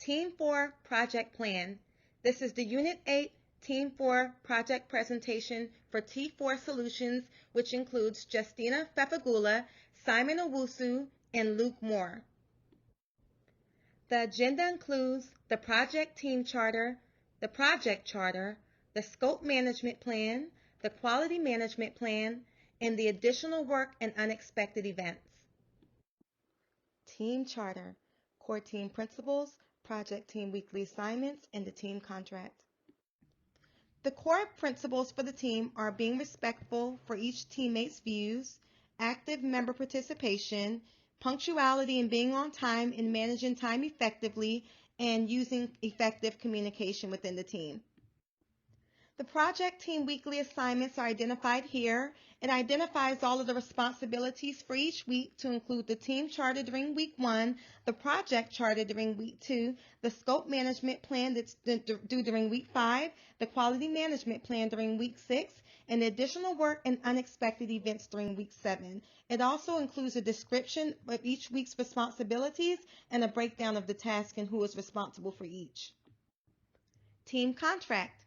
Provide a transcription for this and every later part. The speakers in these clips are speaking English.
Team 4 Project Plan. This is the Unit 8 Team 4 project presentation for T4 Solutions, which includes Justina Fefagula, Simon Owusu, and Luke Moore. The agenda includes the project team charter, the project charter, the scope management plan, the quality management plan, and the additional work and unexpected events. Team charter, core team principles, project team weekly assignments, and the team contract. The core principles for the team are being respectful for each teammate's views, active member participation, punctuality and being on time and managing time effectively, and using effective communication within the team. The project team weekly assignments are identified here. It identifies all of the responsibilities for each week to include the team charter during week 1, the project charter during week 2, the scope management plan that's due during week 5, the quality management plan during week 6, and the additional work and unexpected events during week 7. It also includes a description of each week's responsibilities and a breakdown of the task and who is responsible for each. Team contract.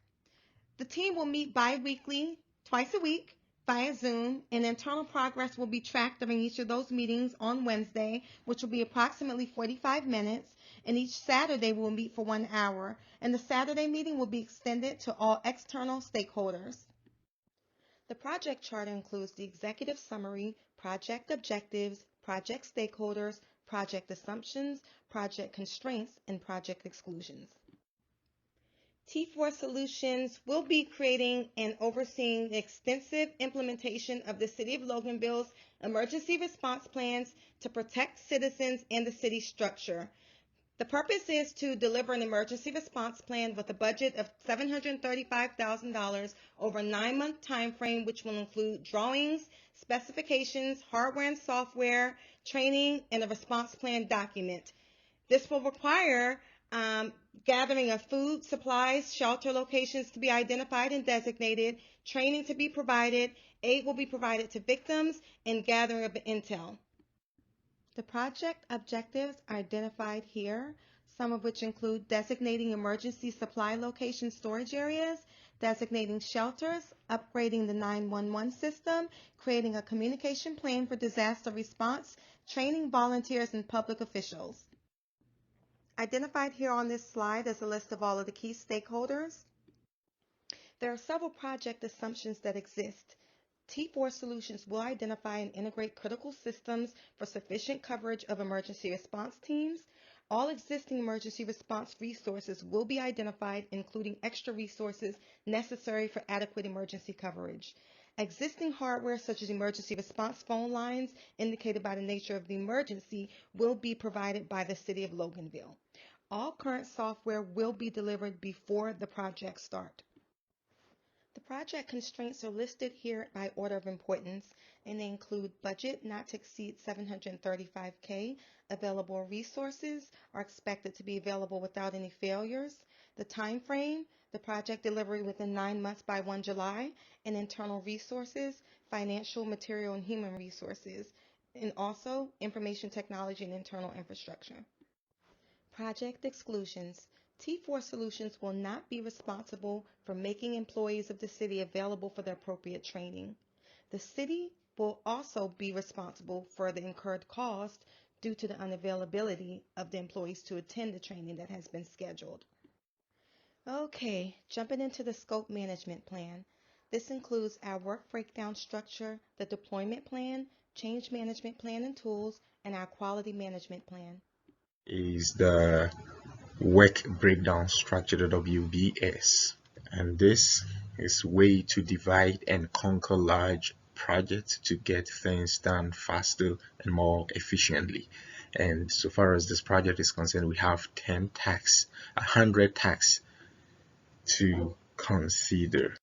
The team will meet bi-weekly, twice a week, via Zoom, and internal progress will be tracked during each of those meetings on Wednesday, which will be approximately 45 minutes, and each Saturday we will meet for 1 hour, and the Saturday meeting will be extended to all external stakeholders. The project charter includes the executive summary, project objectives, project stakeholders, project assumptions, project constraints, and project exclusions. T4 Solutions will be creating and overseeing the extensive implementation of the City of Loganville's emergency response plans to protect citizens and the city structure. The purpose is to deliver an emergency response plan with a budget of $735,000 over a 9-month time frame, which will include drawings, specifications, hardware and software, training, and a response plan document. This will require gathering of food, supplies, shelter locations to be identified and designated, training to be provided, aid will be provided to victims, and gathering of intel. The project objectives are identified here, some of which include designating emergency supply location storage areas, designating shelters, upgrading the 911 system, creating a communication plan for disaster response, training volunteers and public officials. Identified here on this slide is a list of all of the key stakeholders. There are several project assumptions that exist. T4 Solutions will identify and integrate critical systems for sufficient coverage of emergency response teams. All existing emergency response resources will be identified, including extra resources necessary for adequate emergency coverage. Existing hardware such as emergency response phone lines indicated by the nature of the emergency will be provided by the City of Loganville. All current software will be delivered before the project start. The project constraints are listed here by order of importance, and they include budget not to exceed $735K. Available resources are expected to be available without any failures. The time frame, the project delivery within 9 months by 1 July, and internal resources, financial, material, and human resources, and also information technology and internal infrastructure. Project exclusions. T4 Solutions will not be responsible for making employees of the city available for the appropriate training. The city will also be responsible for the incurred cost due to the unavailability of the employees to attend the training that has been scheduled. Okay, jumping into the scope management plan. This includes our work breakdown structure, the deployment plan, change management plan and tools, and our quality management plan. Is the work breakdown structure, the WBS, and this is a way to divide and conquer large projects to get things done faster and more efficiently. And so far as this project is concerned, we have 10 tasks, 100 tasks to consider.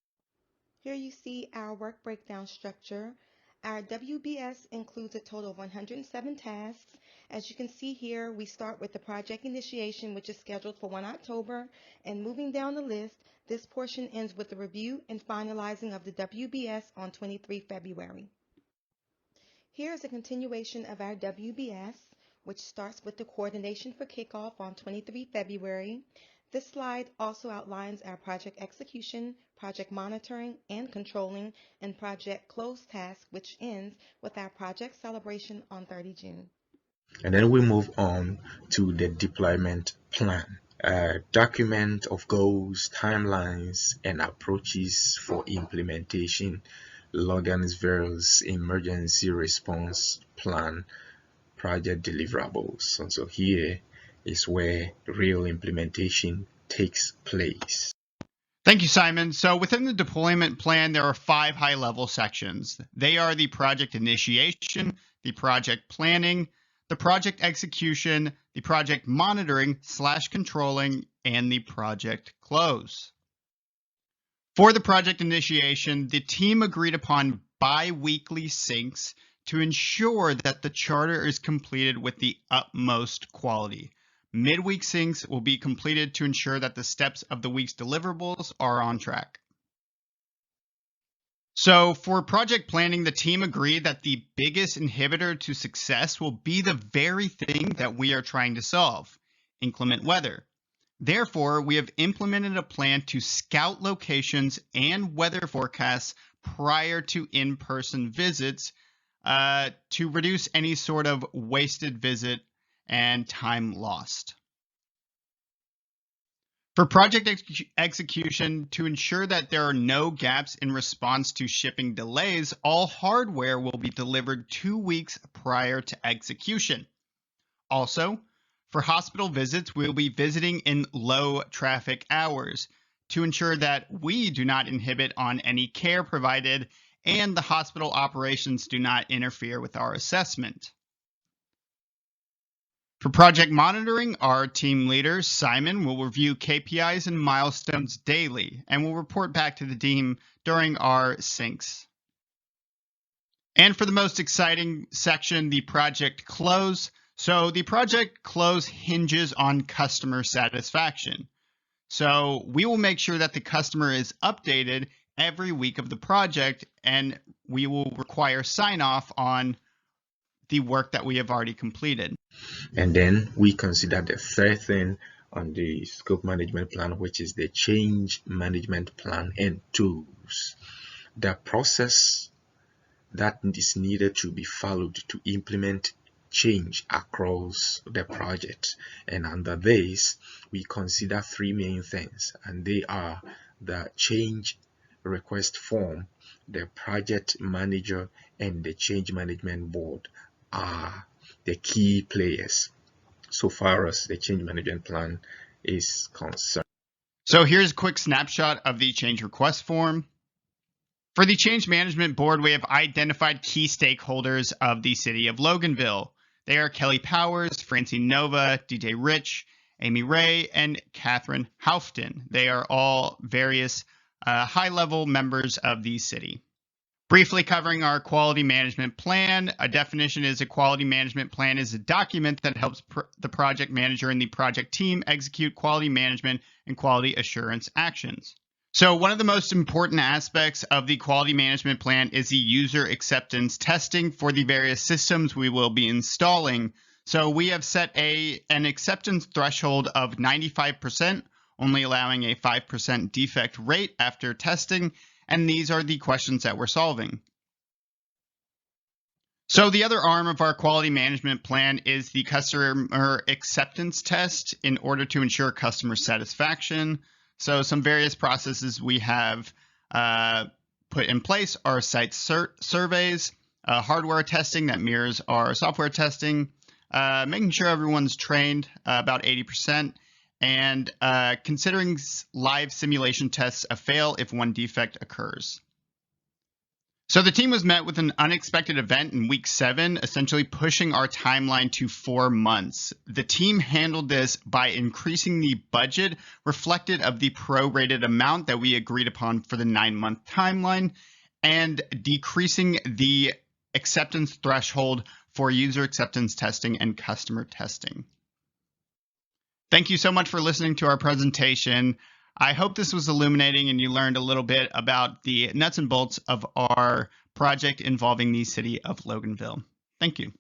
Here you see our work breakdown structure. Our WBS includes a total of 107 tasks. As you can see here, we start with the project initiation, which is scheduled for 1 October, and moving down the list, this portion ends with the review and finalizing of the WBS on 23 February. Here is a continuation of our WBS. which starts with the coordination for kickoff on 23 February. This slide also outlines our project execution, project monitoring and controlling, and project close task, which ends with our project celebration on 30 June. And then we move on to the deployment plan. A document of goals, timelines, and approaches for implementation, Logan'sville's emergency response plan, project deliverables. And so here is where real implementation takes place. Thank you, Simon. So within the deployment plan, there are 5 high-level sections. They are the project initiation, the project planning, the project execution, the project monitoring / controlling, and the project close. For the project initiation, the team agreed upon bi-weekly syncs to ensure that the charter is completed with the utmost quality. Midweek syncs will be completed to ensure that the steps of the week's deliverables are on track. So for project planning, the team agreed that the biggest inhibitor to success will be the very thing that we are trying to solve, inclement weather. Therefore, we have implemented a plan to scout locations and weather forecasts prior to in-person visits to reduce any sort of wasted visit and time lost. For project execution, to ensure that there are no gaps in response to shipping delays, all hardware will be delivered 2 weeks prior to execution. Also, for hospital visits, we will be visiting in low traffic hours to ensure that we do not inhibit on any care provided and the hospital operations do not interfere with our assessment. For project monitoring, our team leader, Simon, will review KPIs and milestones daily and will report back to the team during our syncs. And for the most exciting section, the project close. So the project close hinges on customer satisfaction. So we will make sure that the customer is updated every week of the project, and we will require sign-off on the work that we have already completed. And then we consider the third thing on the scope management plan, which is the change management plan and tools. The process that is needed to be followed to implement change across the project. And under this, we consider 3 main things, and they are the change request form, the project manager, and the change management board are the key players so far as the change management plan is concerned. So here's a quick snapshot of the change request form. For the change management board, we have identified key stakeholders of the city of Loganville. They are Kelly Powers, Francine Nova, DJ Rich, Amy Ray, and Catherine Houfton. They are all various high-level members of the city. Briefly covering our quality management plan, a definition is a quality management plan is a document that helps the project manager and the project team execute quality management and quality assurance actions. So one of the most important aspects of the quality management plan is the user acceptance testing for the various systems we will be installing. So we have set an acceptance threshold of 95%, only allowing a 5% defect rate after testing. And these are the questions that we're solving. So the other arm of our quality management plan is the customer acceptance test in order to ensure customer satisfaction. So some various processes we have put in place are site surveys, hardware testing that mirrors our software testing, making sure everyone's trained about 80%, and considering live simulation tests a fail if one defect occurs. So the team was met with an unexpected event in week 7, essentially pushing our timeline to 4 months. The team handled this by increasing the budget reflected of the prorated amount that we agreed upon for the 9-month timeline and decreasing the acceptance threshold for user acceptance testing and customer testing. Thank you so much for listening to our presentation. I hope this was illuminating and you learned a little bit about the nuts and bolts of our project involving the city of Loganville. Thank you.